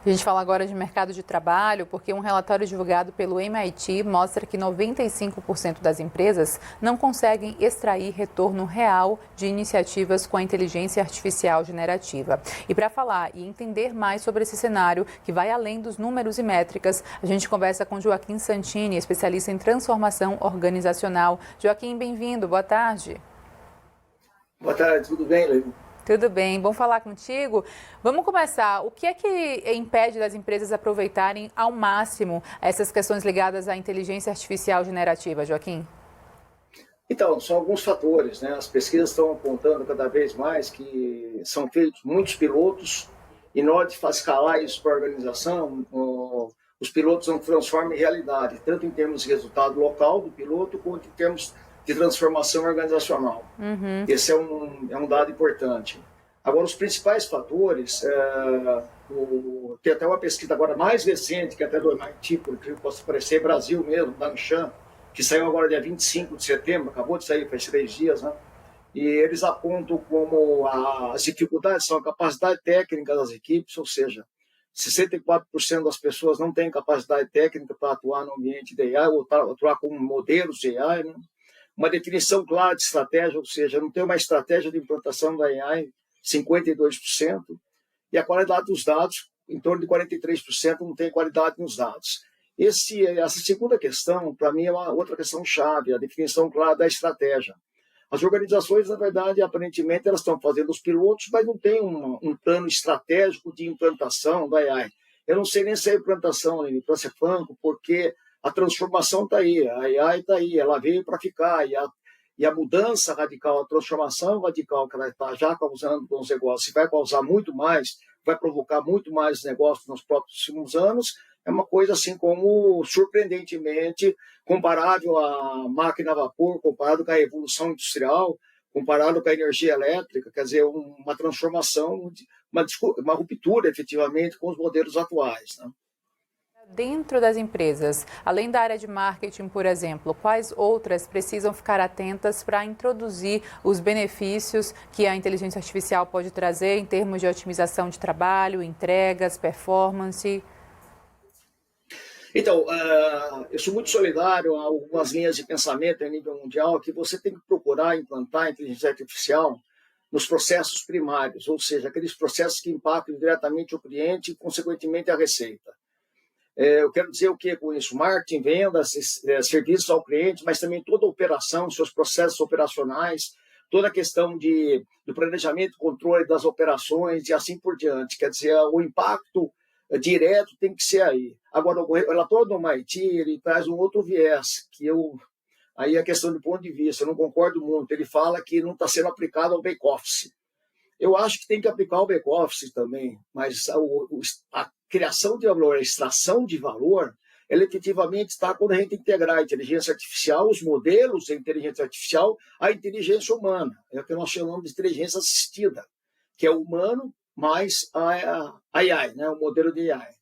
A gente fala agora de mercado de trabalho, porque um relatório divulgado pelo MIT mostra que 95% das empresas não conseguem extrair retorno real de iniciativas com a inteligência artificial generativa. E para falar e entender mais sobre esse cenário, que vai além dos números e métricas, a gente conversa com Joaquim Santini, especialista em transformação organizacional. Joaquim, bem-vindo, boa tarde. Boa tarde, tudo bem, Leila? Tudo bem, bom falar contigo. Vamos começar. O que é que impede das empresas aproveitarem ao máximo essas questões ligadas à inteligência artificial generativa, Joaquim? Então, são alguns fatores, né? As pesquisas estão apontando cada vez mais que são feitos muitos pilotos e na hora de escalar isso para a organização, os pilotos não transformam em realidade, tanto em termos de resultado local do piloto, quanto em termos de transformação organizacional. Esse é um dado importante. Agora, os principais fatores, tem até uma pesquisa agora mais recente, que é até do MIT, porque possa parecer Brasil mesmo, da Anshan, que saiu agora dia 25 de setembro, acabou de sair faz 3 dias, né? E eles apontam como as dificuldades são a capacidade técnica das equipes, ou seja, 64% das pessoas não têm capacidade técnica para atuar no ambiente de AI, ou atuar com modelos de AI, né? Uma definição clara de estratégia, ou seja, não tem uma estratégia de implantação da AI, 52%, e a qualidade dos dados, em torno de 43%, não tem qualidade nos dados. Essa segunda questão, para mim, é uma outra questão chave, a definição clara da estratégia. As organizações, na verdade, aparentemente, elas estão fazendo os pilotos, mas não tem um plano estratégico de implantação da AI. Eu não sei nem se é implantação, para ser franco, porque a transformação está aí, a AI está aí, ela veio para ficar, e a mudança radical, a transformação radical que ela está já causando nos negócios, vai causar muito mais, vai provocar muito mais negócios nos próximos anos, é uma coisa assim como, surpreendentemente, comparável à máquina a vapor, comparado com a revolução industrial, comparado com a energia elétrica, quer dizer, uma transformação, uma ruptura, efetivamente, com os modelos atuais, né? Dentro das empresas, além da área de marketing, por exemplo, quais outras precisam ficar atentas para introduzir os benefícios que a inteligência artificial pode trazer em termos de otimização de trabalho, entregas, performance? Então, eu sou muito solidário a algumas linhas de pensamento a nível mundial que você tem que procurar implantar a inteligência artificial nos processos primários, ou seja, aqueles processos que impactam diretamente o cliente e, consequentemente, a receita. Eu quero dizer o que com isso? Marketing, vendas, serviços ao cliente, mas também toda a operação, seus processos operacionais, toda a questão do planejamento, controle das operações e assim por diante. Quer dizer, o impacto direto tem que ser aí. Agora, o relatório do MIT, ele traz um outro viés, aí a questão do ponto de vista, eu não concordo muito. Ele fala que não está sendo aplicado ao back-office. Eu acho que tem que aplicar o back-office também, mas a criação de valor, a extração de valor, ela efetivamente está quando a gente integrar a inteligência artificial, os modelos da inteligência artificial, à inteligência humana. É o que nós chamamos de inteligência assistida, que é o humano mais a AI, né? O modelo de AI.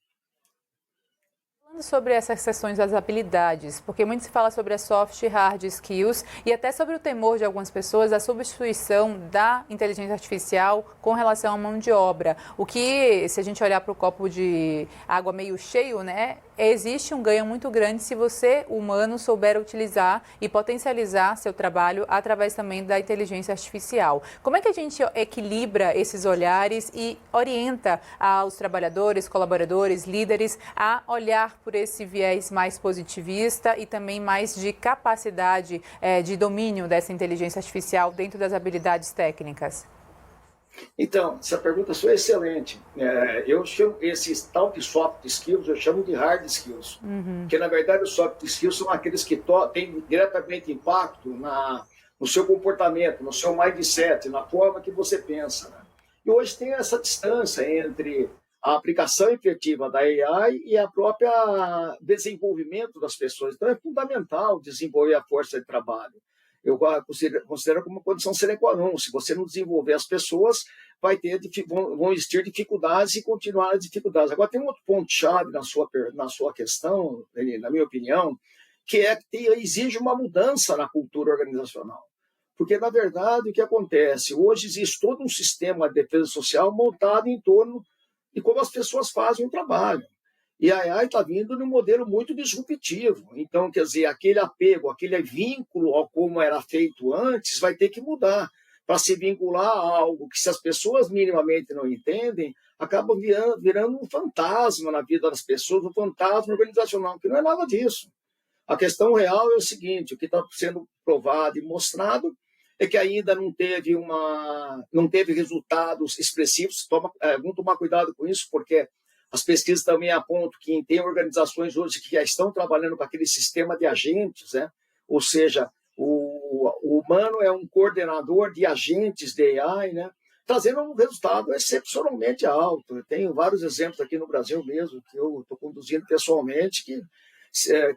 Sobre essas questões das habilidades, porque muito se fala sobre as soft e hard skills e até sobre o temor de algumas pessoas da substituição da inteligência artificial com relação à mão de obra. O que, se a gente olhar para o copo de água meio cheio, né, existe um ganho muito grande se você, humano, souber utilizar e potencializar seu trabalho através também da inteligência artificial. Como é que a gente equilibra esses olhares e orienta aos trabalhadores, colaboradores, líderes a olhar por esse viés mais positivista e também mais de capacidade de domínio dessa inteligência artificial dentro das habilidades técnicas? Então, essa pergunta sua é excelente. Eu chamo esses tal de soft skills, eu chamo de hard skills. Porque, na verdade, os soft skills são aqueles que têm diretamente impacto no seu comportamento, no seu mindset, na forma que você pensa, né? E hoje tem essa distância entre a aplicação efetiva da AI e a própria desenvolvimento das pessoas. Então, é fundamental desenvolver a força de trabalho. Eu considero como uma condição sine qua non. Se você não desenvolver as pessoas, vão existir dificuldades e continuar as dificuldades. Agora, tem um outro ponto-chave na sua questão, na minha opinião, que é que exige uma mudança na cultura organizacional. Porque, na verdade, o que acontece? Hoje existe todo um sistema de defesa social montado em torno e como as pessoas fazem o trabalho. E a AI está vindo num modelo muito disruptivo. Então, quer dizer, aquele apego, aquele vínculo ao como era feito antes, vai ter que mudar para se vincular a algo que, se as pessoas minimamente não entendem, acaba virando um fantasma na vida das pessoas, um fantasma organizacional, que não é nada disso. A questão real é o seguinte: o que está sendo provado e mostrado é que ainda não teve resultados expressivos. Vamos tomar cuidado com isso, porque as pesquisas também apontam que tem organizações hoje que já estão trabalhando com aquele sistema de agentes, né? Ou seja, o humano é um coordenador de agentes de AI, né? Trazendo um resultado excepcionalmente alto. Eu tenho vários exemplos aqui no Brasil mesmo, que eu estou conduzindo pessoalmente, que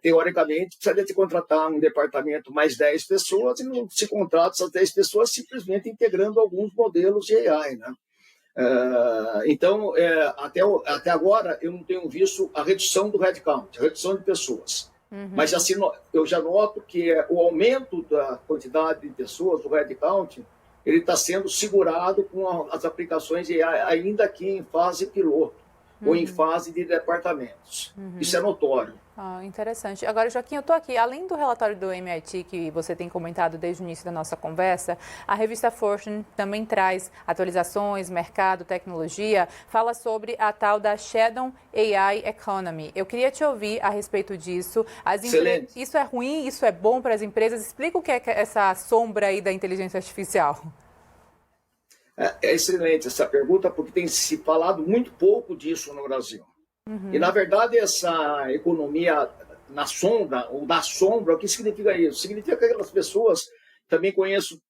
teoricamente precisaria de contratar um departamento mais 10 pessoas e não se contrata essas 10 pessoas simplesmente integrando alguns modelos de AI, né? Então, até agora, eu não tenho visto a redução do headcount, a redução de pessoas. Mas assim, eu já noto que o aumento da quantidade de pessoas, do headcount, ele está sendo segurado com as aplicações de AI, ainda aqui em fase piloto ou em fase de departamentos. Isso é notório. Interessante. Agora, Joaquim, eu estou aqui, além do relatório do MIT que você tem comentado desde o início da nossa conversa, a revista Fortune também traz atualizações, mercado, tecnologia, fala sobre a tal da Shadow AI Economy. Eu queria te ouvir a respeito disso. Excelente. Isso é ruim, isso é bom para as empresas? Explica o que é essa sombra aí da inteligência artificial. É excelente essa pergunta, porque tem se falado muito pouco disso no Brasil. E, na verdade, essa economia na sombra, ou da sombra, o que significa isso? Significa que aquelas pessoas, também conheço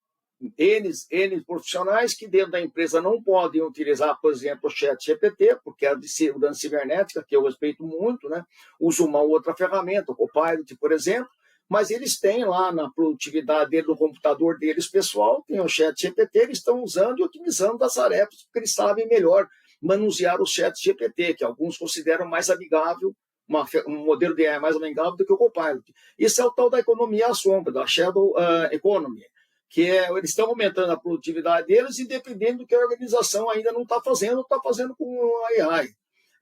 N profissionais que dentro da empresa não podem utilizar, por exemplo, o ChatGPT, porque é de segurança cibernética, que eu respeito muito, né? Uso uma outra ferramenta, o Copilot, por exemplo, mas eles têm lá na produtividade dele, no computador deles pessoal, tem o ChatGPT, eles estão usando e otimizando as tarefas, porque eles sabem melhor manusear o ChatGPT, que alguns consideram mais amigável, um modelo de AI mais amigável do que o Copilot. Isso é o tal da economia à sombra, da Shadow Economy, que eles estão aumentando a produtividade deles, independente do que a organização ainda não está fazendo com a AI.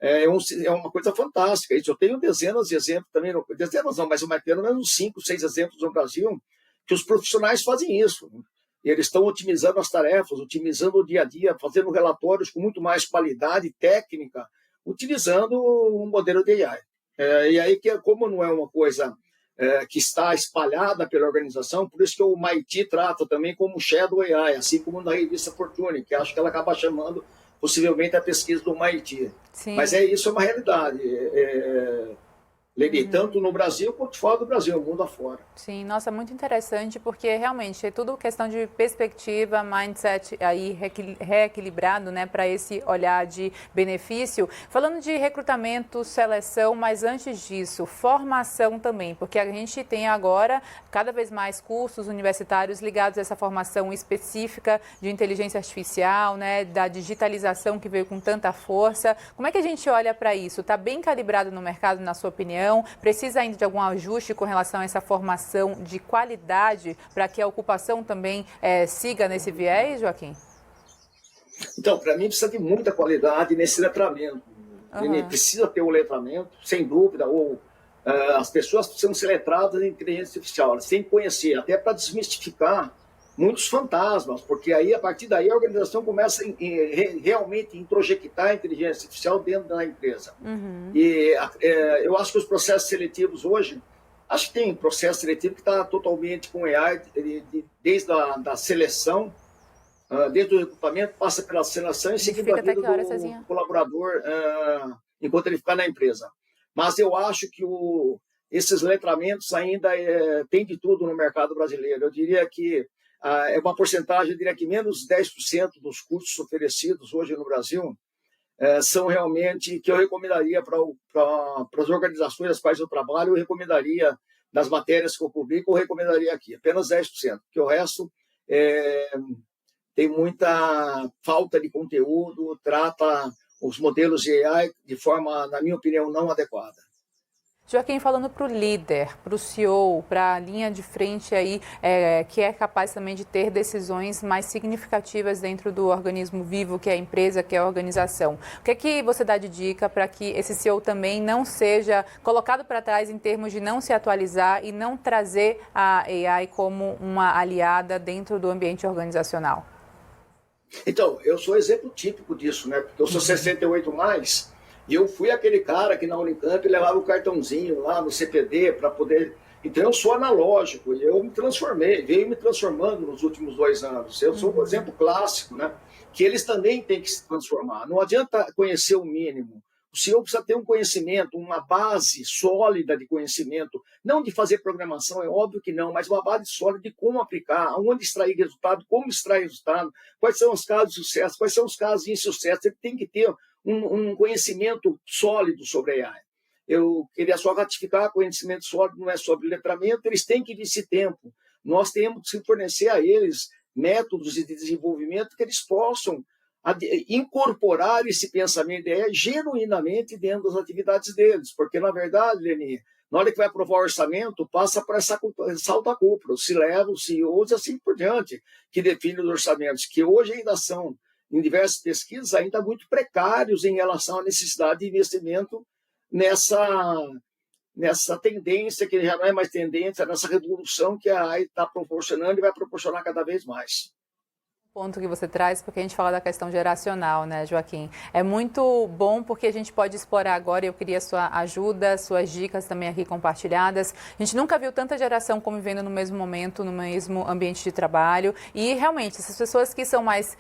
É uma coisa fantástica. Isso eu tenho dezenas de exemplos também, dezenas não, mas pelo menos 5, 6 exemplos no Brasil, que os profissionais fazem isso. Eles estão otimizando as tarefas, otimizando o dia a dia, fazendo relatórios com muito mais qualidade técnica, utilizando um modelo de AI. E aí, como não é uma coisa que está espalhada pela organização, por isso que o MIT trata também como Shadow AI, assim como na revista Fortune, que acho que ela acaba chamando possivelmente a pesquisa do MIT. Sim. Mas isso é uma realidade. Leni, tanto no Brasil quanto fora do Brasil, mundo afora. Sim, nossa, muito interessante, porque realmente é tudo questão de perspectiva, mindset aí reequilibrado, né, para esse olhar de benefício. Falando de recrutamento, seleção, mas antes disso, formação também, porque a gente tem agora cada vez mais cursos universitários ligados a essa formação específica de inteligência artificial, né, da digitalização que veio com tanta força. Como é que a gente olha para isso? Está bem calibrado no mercado, na sua opinião? Precisa ainda de algum ajuste com relação a essa formação de qualidade para que a ocupação também siga nesse viés, Joaquim? Então, para mim precisa de muita qualidade nesse letramento. Precisa ter o letramento, sem dúvida, ou as pessoas precisam ser letradas em inteligência artificial, elas têm que conhecer, até para desmistificar muitos fantasmas, porque aí, a partir daí, a organização começa realmente a introjectar a inteligência artificial dentro da empresa. E eu acho que os processos seletivos hoje, acho que tem processo seletivo que está totalmente com AI, desde a seleção, desde o recrutamento, passa pela seleção e seguindo a vida do colaborador enquanto ele ficar na empresa. Mas eu acho que esses letramentos ainda tem de tudo no mercado brasileiro. Eu diria que é uma porcentagem, eu diria que menos 10% dos cursos oferecidos hoje no Brasil são realmente que eu recomendaria para as organizações às quais eu trabalho, eu recomendaria das matérias que eu publico, eu recomendaria aqui, apenas 10%, porque o resto tem muita falta de conteúdo, trata os modelos de AI de forma, na minha opinião, não adequada. Joaquim, falando para o líder, para o CEO, para a linha de frente aí, que é capaz também de ter decisões mais significativas dentro do organismo vivo, que é a empresa, que é a organização. O que é que você dá de dica para que esse CEO também não seja colocado para trás em termos de não se atualizar e não trazer a AI como uma aliada dentro do ambiente organizacional? Então, eu sou exemplo típico disso, né? Porque eu sou 68 mais, e eu fui aquele cara que na Unicamp levava o cartãozinho lá no CPD para poder. Então, eu sou analógico, e eu me transformei, venho me transformando nos últimos 2 anos. Eu sou um exemplo clássico, né? Que eles também têm que se transformar. Não adianta conhecer o mínimo. O CEO precisa ter um conhecimento, uma base sólida de conhecimento, não de fazer programação, é óbvio que não, mas uma base sólida de como aplicar, aonde extrair resultado, como extrair resultado, quais são os casos de sucesso, quais são os casos de insucesso. Ele tem que ter um conhecimento sólido sobre a AI. Eu queria só ratificar, conhecimento sólido não é sobre letramento, eles têm que vir esse tempo. Nós temos que fornecer a eles métodos de desenvolvimento que eles possam incorporar esse pensamento genuinamente dentro das atividades deles, porque, na verdade, Leni, na hora que vai aprovar o orçamento, passa para essa salta cúpula, os C-level, os CEOs e assim por diante, que definem os orçamentos, que hoje ainda são, em diversas pesquisas, ainda muito precários em relação à necessidade de investimento nessa tendência, que já não é mais tendência, nessa revolução que a AI está proporcionando e vai proporcionar cada vez mais. Ponto que você traz, porque a gente fala da questão geracional, né, Joaquim? É muito bom porque a gente pode explorar agora, e eu queria sua ajuda, suas dicas também aqui compartilhadas. A gente nunca viu tanta geração convivendo no mesmo momento, no mesmo ambiente de trabalho, e realmente, essas pessoas que são mais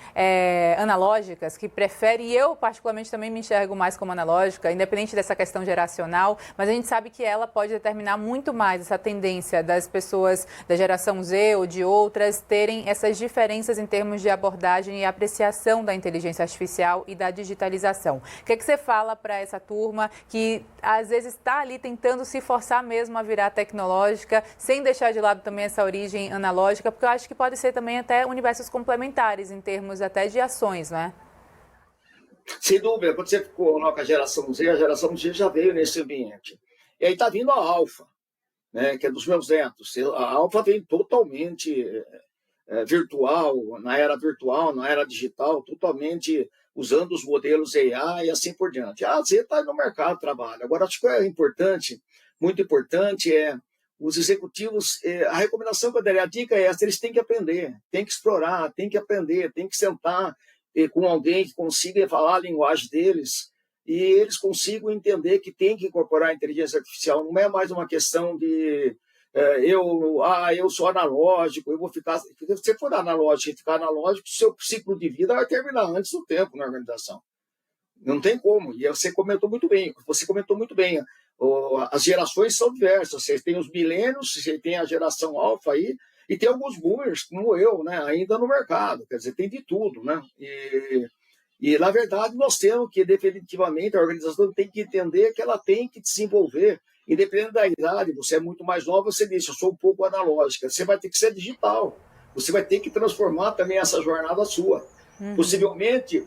analógicas, que preferem, e eu particularmente também me enxergo mais como analógica, independente dessa questão geracional, mas a gente sabe que ela pode determinar muito mais essa tendência das pessoas da geração Z ou de outras terem essas diferenças em termos de abordagem e apreciação da inteligência artificial e da digitalização. O que você fala para essa turma que às vezes está ali tentando se forçar mesmo a virar tecnológica, sem deixar de lado também essa origem analógica, porque eu acho que pode ser também até universos complementares em termos até de ações, né? Sem dúvida, quando você coloca a geração Z já veio nesse ambiente. E aí está vindo a Alfa, né, que é dos meus netos. A Alfa vem totalmente virtual, na era digital, totalmente usando os modelos AI e assim por diante. A Z está no mercado de trabalho. Agora, acho que é importante, muito importante, os executivos, a recomendação que eu daria, a dica é essa, eles têm que aprender, têm que explorar, têm que aprender, têm que sentar com alguém que consiga falar a linguagem deles e eles consigam entender que tem que incorporar a inteligência artificial. Não é mais uma questão de eu sou analógico, eu vou ficar. Se você for analógico e ficar analógico, seu ciclo de vida vai terminar antes do tempo na organização. Não tem como. E você comentou muito bem. As gerações são diversas. Você tem os milênios, você tem a geração alfa aí, e tem alguns boomers, como eu, né, ainda no mercado. Quer dizer, tem de tudo, né? E na verdade, nós temos que, definitivamente, a organização tem que entender que ela tem que desenvolver. Independente da idade, você é muito mais nova, você diz, eu sou um pouco analógica. Você vai ter que ser digital. Você vai ter que transformar também essa jornada sua. Possivelmente,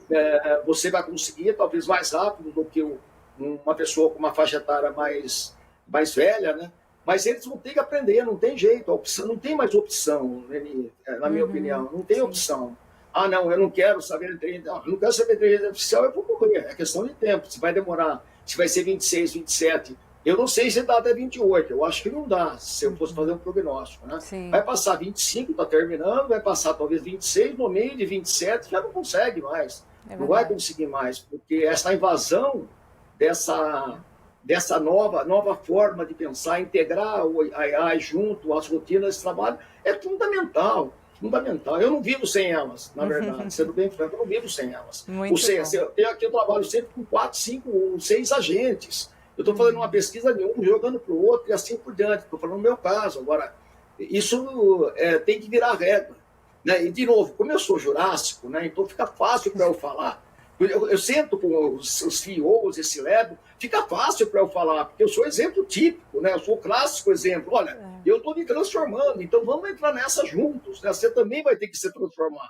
você vai conseguir, talvez mais rápido do que uma pessoa com uma faixa etária mais velha, né? Mas eles vão ter que aprender, não tem jeito. Não tem mais opção, na minha opinião. Não tem opção. Ah, não, eu não quero saber inteligência artificial, eu vou morrer. É questão de tempo. Se vai demorar, se vai ser 26, 27. Eu não sei se dá até 28, eu acho que não dá, se eu fosse fazer um prognóstico, né? Vai passar 25, está terminando, vai passar talvez 26, no meio de 27 já não consegue mais, não vai conseguir mais, porque essa invasão dessa nova forma de pensar, integrar a AI junto às rotinas de trabalho, é fundamental. Eu não vivo sem elas, na verdade, sendo bem franco, eu não vivo sem elas. Eu trabalho sempre com 4, 5, 6 agentes. Eu estou falando uma pesquisa de um jogando para o outro e assim por diante. Estou falando no meu caso. Agora, isso tem que virar regra. Né? E, de novo, como eu sou jurássico, né, então fica fácil para eu falar. Eu sento com os CEOs, esse lego, fica fácil para eu falar, porque eu sou exemplo típico, né? Eu sou o clássico exemplo. Olha, eu estou me transformando, então vamos entrar nessa juntos. Né? Você também vai ter que se transformar.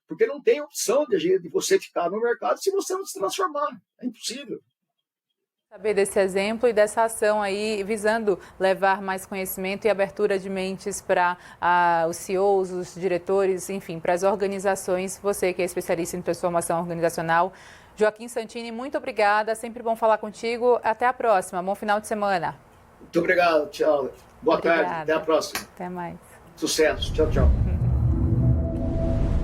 Porque não tem opção de você ficar no mercado se você não se transformar. É impossível. Saber desse exemplo e dessa ação aí, visando levar mais conhecimento e abertura de mentes para os CEOs, os diretores, enfim, para as organizações. Você que é especialista em transformação organizacional. Joaquim Santini, muito obrigada. Sempre bom falar contigo. Até a próxima. Bom final de semana. Muito obrigado. Tchau. Boa tarde. Até a próxima. Até mais. Sucesso. Tchau, tchau.